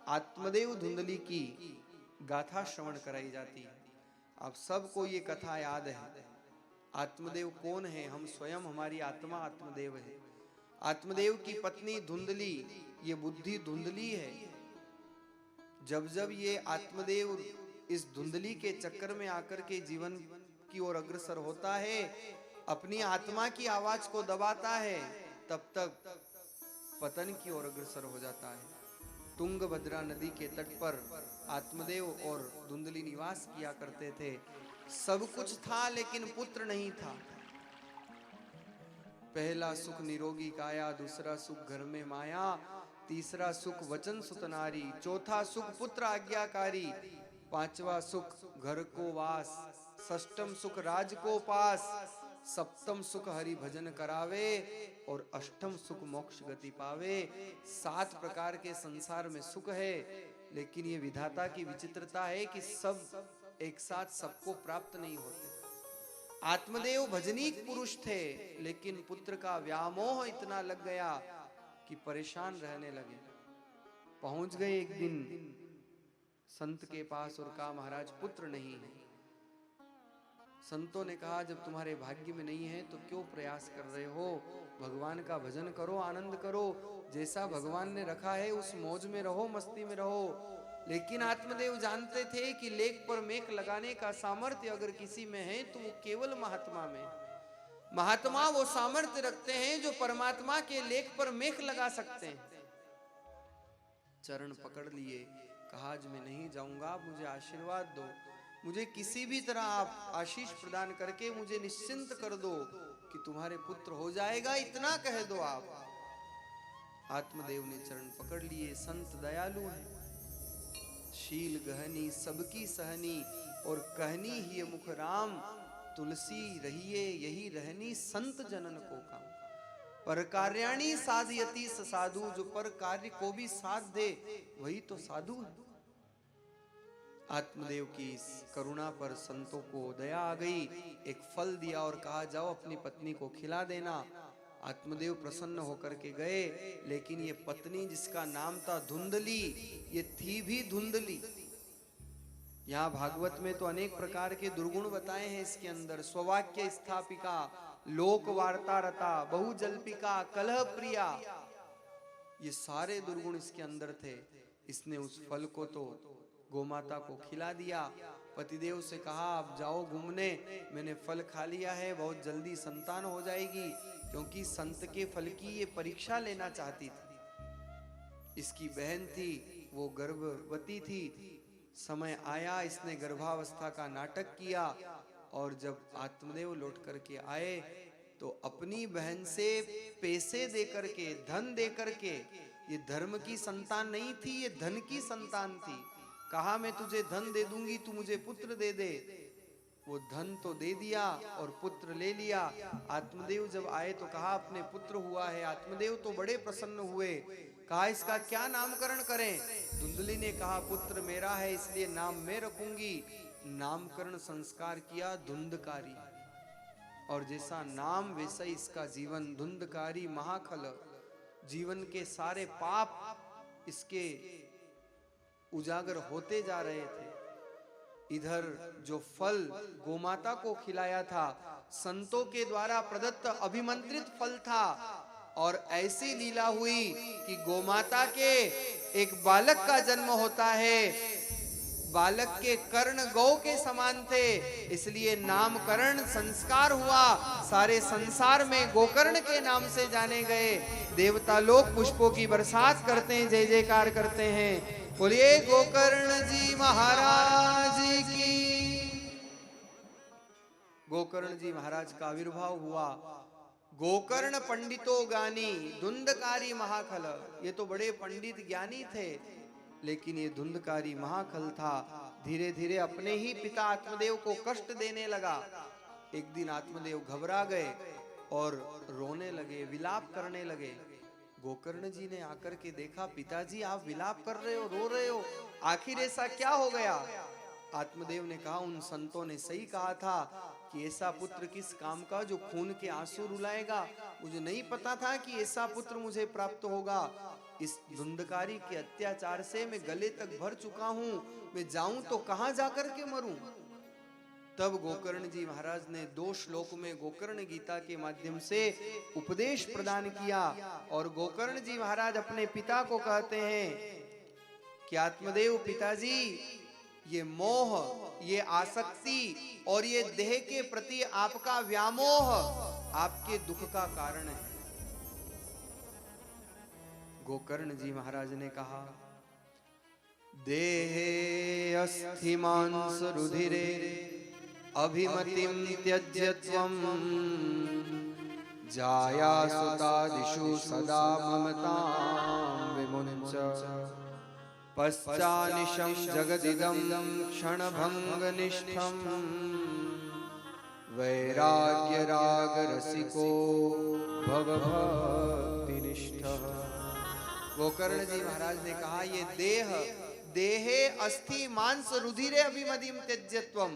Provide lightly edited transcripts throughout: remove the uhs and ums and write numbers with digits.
आत्मदेव धुंधली की गाथा श्रवण कराई जाती है। आप सबको ये कथा याद है। आत्मदेव कौन है? हम स्वयं, हमारी आत्मा आत्मदेव है। आत्मदेव की पत्नी धुंधली, ये बुद्धि धुंधली है। जब जब ये आत्मदेव इस धुंधली के चक्कर में आकर के जीवन की ओर अग्रसर होता है, अपनी आत्मा की आवाज को दबाता है, तब तक पतन की ओर अग्रसर हो जाता है। तुंगभद्रा नदी के तट पर आत्मदेव और धुंधली निवास किया करते थे। सब कुछ था लेकिन पुत्र नहीं था। पहला सुख निरोगी काया, दूसरा सुख घर में माया, तीसरा सुख वचन सुत नारी, चौथा सुख पुत्र आज्ञाकारी, पांचवा सुख घर को वास, षष्ठम सुख राज को पास, सप्तम सुख हरि भजन करावे और अष्टम सुख मोक्ष गति पावे। 7 प्रकार के संसार में सुख है, लेकिन ये विधाता की विचित्रता है कि सब एक साथ सबको प्राप्त नहीं होते। आत्मदेव भजनीक पुरुष थे, लेकिन पुत्र का व्यामोह इतना लग गया कि परेशान रहने लगे। पहुंच गए एक दिन संत के पास और कहा, महाराज पुत्र नहीं है। संतों ने कहा, जब तुम्हारे भाग्य में नहीं है तो क्यों प्रयास कर रहे हो? भगवान का भजन करो, आनंद करो, जैसा भगवान ने रखा है उस मौज में रहो, मस्ती में रहो। लेकिन आत्मदेव जानते थे कि लेख पर मेख लगाने का सामर्थ्य अगर किसी में है तो वो केवल महात्मा में। महात्मा वो सामर्थ्य रखते हैं जो परमात्मा के लेख पर मेख लगा सकते हैं। चरण पकड़ लिए, कहा आज मैं नहीं जाऊंगा, मुझे आशीर्वाद दो, मुझे किसी भी तरह आप आशीष प्रदान करके मुझे निश्चिंत कर दो कि तुम्हारे पुत्र हो जाएगा, इतना कह दो आप। आत्मदेव ने चरण पकड़ लिए। संत दयालु है, शील गहनी सबकी सहनी और कहनी ही मुख राम, तुलसी रहिए यही रहनी संत जनन को काम। पर कार्याणी साधयति साधु, जो पर कार्य को भी साध दे वही तो साधु है। आत्मदेव की इस करुणा पर संतों को दया आ गई। एक फल दिया और कहा जाओ अपनी पत्नी को खिला देना। आत्मदेव प्रसन्न होकर के गए, लेकिन ये पत्नी जिसका नाम था धुंधली, ये थी भी धुंधली। यहाँ भागवत में तो अनेक प्रकार के दुर्गुण बताए हैं इसके अंदर। स्ववाक्य स्थापिका, लोक वार्ता रता, बहुजल्पिका, कलह प्रिया, ये सारे दुर्गुण इसके अंदर थे। इसने उस फल को तो गोमाता को खिला दिया। पतिदेव से कहा आप जाओ घूमने, मैंने फल खा लिया है, बहुत जल्दी संतान हो जाएगी, क्योंकि संत के फल की ये परीक्षा लेना चाहती थी। इसकी बहन थी, वो गर्भवती थी। समय आया, इसने गर्भावस्था का नाटक किया और जब आत्मदेव लौट करके आए तो अपनी बहन से पैसे दे करके, धन दे करके, ये धर्म की संतान नहीं थी, ये धन की संतान थी। कहा मैं तुझे धन दे दूंगी, तू मुझे पुत्र दे दे। वो धन तो दे दिया और पुत्र ले लिया। आत्मदेव जब आए तो कहा अपने पुत्र हुआ है। आत्मदेव तो बड़े प्रसन्न हुए। कहा इसका क्या नामकरण करें? धुंधली ने कहा पुत्र मेरा है इसलिए नाम मैं रखूंगी। नामकरण संस्कार किया धुंधकारी, और जैसा नाम वैसा इसका जीवन। धुंधकारी महाखल, जीवन के सारे पाप इसके उजागर होते जा रहे थे। इधर जो फल गोमाता को खिलाया था संतों के द्वारा प्रदत्त अभिमंत्रित फल था, और ऐसी लीला हुई कि गोमाता के एक बालक का जन्म होता है। बालक के कर्ण गौ के समान थे, इसलिए नामकरण संस्कार हुआ। सारे संसार में गोकर्ण के नाम से जाने गए। देवता लोग पुष्पों की बरसात करते हैं, जय जयकार करते हैं। बोलिए गोकर्ण जी महाराज की। गोकर्ण जी महाराज का आविर्भाव हुआ। गोकर्ण पंडितो गानी, धुंधकारी महाखल। ये तो बड़े पंडित ज्ञानी थे, लेकिन ये धुंधकारी महाखल था। धीरे धीरे अपने ही पिता आत्मदेव को कष्ट देने लगा। एक दिन आत्मदेव घबरा गए और रोने लगे, विलाप करने लगे। गोकर्ण जी ने आकर के देखा, पिताजी आप विलाप कर रहे हो, रो रहे हो, आखिर ऐसा क्या हो गया? आत्मदेव ने कहा उन संतों ने सही कहा था कि ऐसा पुत्र किस काम का जो खून के आंसू रुलाएगा। मुझे नहीं पता था कि ऐसा पुत्र मुझे प्राप्त होगा। इस धुंधकारी के अत्याचार से मैं गले तक भर चुका हूं, मैं जाऊं तो कहां जाकर के मरूं। तब गोकर्ण जी महाराज ने 2 श्लोक में गोकर्ण गीता के माध्यम से उपदेश प्रदान किया। और गोकर्ण जी महाराज अपने पिता को कहते हैं कि आत्मदेव पिताजी, ये मोह, ये आसक्ति और ये देह के प्रति आपका व्यामोह आपके दुख का कारण है। गोकर्ण जी महाराज ने कहा, देहे अस्थि मांस रुधिरे अभिमतिं त्यज्य त्वं जाया सुतादिषु सदा ममतां विमुञ्च पश्चानिशं जगदिदं क्षणभङ्गनिष्ठं वैराग्य राग रसिको भव भक्तिनिष्ठः। गोकर्ण जी महाराज ने कहा, ये देहे अस्थि मांस रुधिरे अभिमतिं त्यज्य त्वं।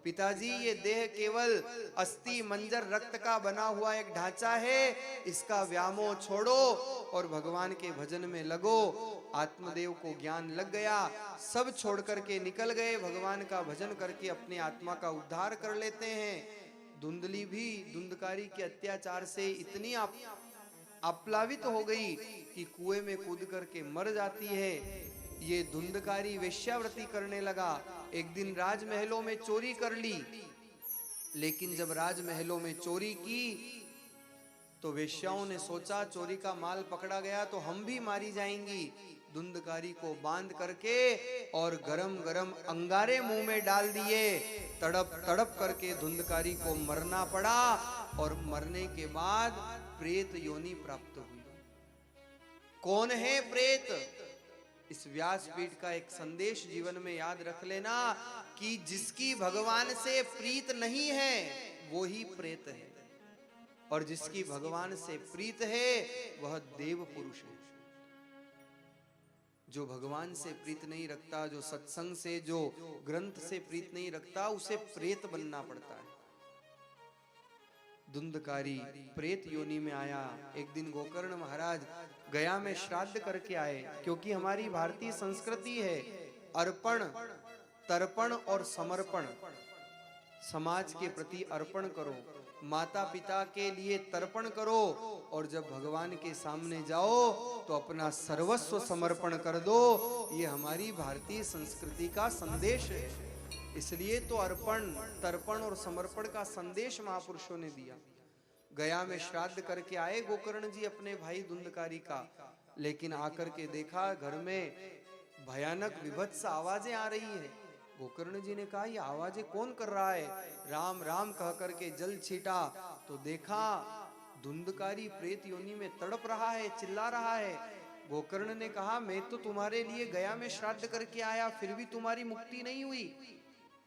पिताजी, ये देह केवल अस्थि मंजर रक्त का बना हुआ एक ढांचा है, इसका व्यामोह छोड़ो और भगवान के भजन में लगो। आत्मदेव को ज्ञान लग गया, सब छोड़ करके निकल गए, भगवान का भजन करके अपनी आत्मा का उद्धार कर लेते हैं। धुंधली भी धुंधकारी के अत्याचार से इतनी आप्लावित हो गई कि कुएं में कूद करके मर जाती है। ये धुंधकारी वेश्यावृत्ति करने लगा। एक दिन राजमहलों में चोरी कर ली, लेकिन जब राजमहलों में चोरी की तो वेश्याओं ने सोचा चोरी का माल पकड़ा गया तो हम भी मारी जाएंगी। धुंधकारी को बांध करके और गरम गरम अंगारे मुंह में डाल दिए। तड़प तड़प करके धुंधकारी को मरना पड़ा और मरने के बाद प्रेत योनि प्राप्त हुई। कौन है प्रेत? इस व्यासपीठ का एक संदेश जीवन में याद रख लेना कि जिसकी भगवान से प्रीत नहीं है वो ही प्रेत है, और जिसकी भगवान से प्रीत है वह देव पुरुष है। जो भगवान से प्रीत नहीं रखता, जो सत्संग से, जो ग्रंथ से प्रीत नहीं रखता, उसे प्रेत बनना पड़ता है। धुंधकारी प्रेत योनि में आया। एक दिन गोकर्ण महाराज गया में श्राद्ध करके आए, क्योंकि हमारी भारतीय संस्कृति है अर्पण, तर्पण और समर्पण। समाज के प्रति अर्पण करो, माता पिता के लिए तर्पण करो, और जब भगवान के सामने जाओ तो अपना सर्वस्व समर्पण कर दो। ये हमारी भारतीय संस्कृति का संदेश है। इसलिए तो अर्पण, तर्पण और समर्पण का संदेश महापुरुषों ने दिया। गया में श्राद्ध करके आए गोकर्ण जी अपने भाई धुंधकारी का, लेकिन आकर के देखा घर में भयानक विभत्स आवाजें आ रही है। गोकर्ण जी ने कहा, ये आवाजें कौन कर रहा है? राम राम कह करके जल छीटा तो देखा धुंधकारी प्रेत योनि में तड़प रहा है, चिल्ला रहा है। गोकर्ण ने कहा, मैं तो तुम्हारे लिए गया में श्राद्ध करके आया, फिर भी तुम्हारी मुक्ति नहीं हुई।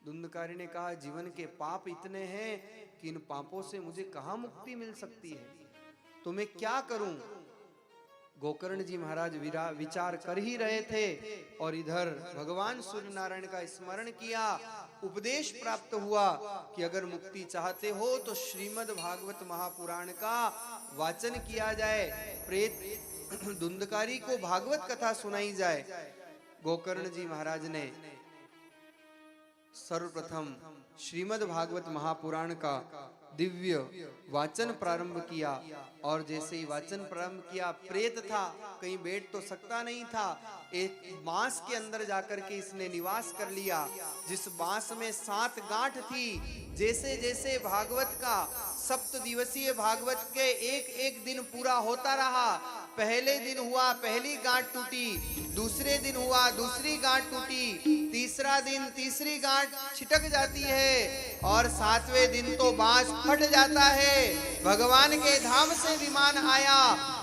धुंधकारी ने कहा, जीवन के पाप इतने हैं कि इन पापों से मुझे कहां मुक्ति मिल सकती है, तो मैं क्या करूं? गोकर्ण जी महाराज विचार कर ही रहे थे और इधर भगवान सूर्य नारायण का स्मरण किया। उपदेश प्राप्त हुआ कि अगर मुक्ति चाहते हो तो श्रीमद् भागवत महापुराण का वाचन किया जाए, प्रेत धुंधकारी को भागवत कथा सुनाई जाए। गोकर्ण जी महाराज ने सर्वप्रथम श्रीमद् भागवत महापुराण का दिव्य वाचन प्रारंभ किया, और जैसे ही वाचन प्रारंभ किया, प्रेत था, कहीं बैठ तो सकता नहीं था, एक बांस के अंदर जाकर के इसने निवास कर लिया। जिस बांस में 7 गांठ थी, जैसे जैसे भागवत का 7 दिवसीय भागवत के एक दिन पूरा होता रहा। पहले दिन हुआ पहली गांठ टूटी, दूसरे दिन हुआ दूसरी गांठ टूटी, तीसरा दिन तीसरी गांठ छिटक जाती है, और 7वें दिन तो बांस फट जाता है। भगवान के धाम से विमान आया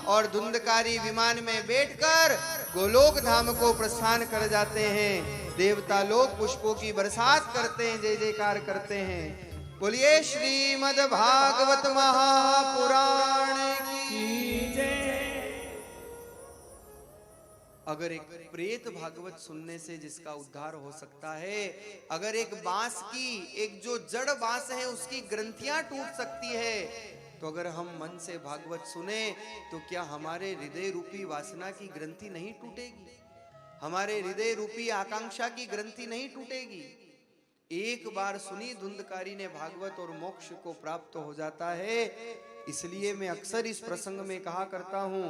और धुंधकारी विमान में बैठकर गोलोक धाम को प्रस्थान कर जाते हैं। देवता लोग पुष्पों की बरसात करते हैं, जय जयकार करते हैं। बोलिए श्रीमद् भागवत महापुराण की जय। अगर एक प्रेत भागवत सुनने से जिसका उद्धार हो सकता है, अगर एक बांस की, एक जो जड़ बांस है उसकी ग्रंथियां टूट सकती है, तो अगर हम मन से भागवत सुने तो क्या हमारे हृदय रूपी वासना की ग्रंथि नहीं टूटेगी? हमारे हृदय रूपी आकांक्षा की ग्रंथि नहीं टूटेगी? एक बार सुनी धुंधकारी ने भागवत और मोक्ष को प्राप्त हो जाता है। इसलिए मैं अक्सर इस प्रसंग में कहा करता हूं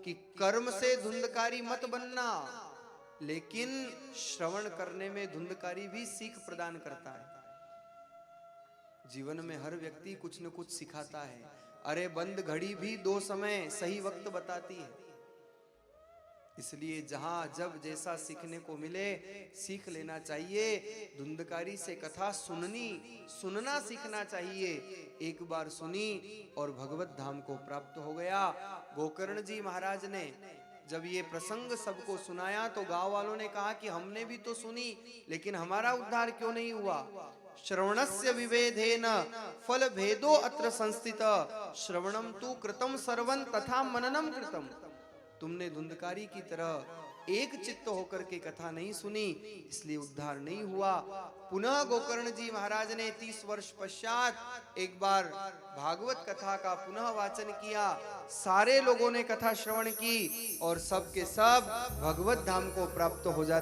कि कर्म से धुंधकारी मत बनना, लेकिन श्रवण करने में धुंधकारी भी सीख प्रदान करता है। जीवन में हर व्यक्ति कुछ न कुछ सिखाता है। अरे बंद घड़ी भी 2 समय सही वक्त बताती है। इसलिए जहां जब जैसा सीखने को मिले सीख लेना चाहिए। धुंधकारी से कथा सुनना सीखना चाहिए। एक बार सुनी और भगवत धाम को प्राप्त हो गया। गोकर्ण जी महाराज ने जब ये प्रसंग सबको सुनाया तो गांव वालों ने कहा कि हमने भी तो सुनी, लेकिन हमारा उद्धार क्यों नहीं हुआ? श्रवणस्य विभेदेन फल भेदो अत्र संस्थित, श्रवणम तु कृतम सर्वं तथा मननम कृतम। तुमने धुंधकारी की तरह एक चित्त होकर के कथा नहीं सुनी, इसलिए उद्धार नहीं हुआ। पुनः गोकर्ण जी महाराज ने 30 वर्ष पश्चात एक बार भागवत कथा का पुनः वाचन किया। सारे लोगों ने कथा श्रवण की और सब के सब भगवत धाम को प्राप्त हो जाते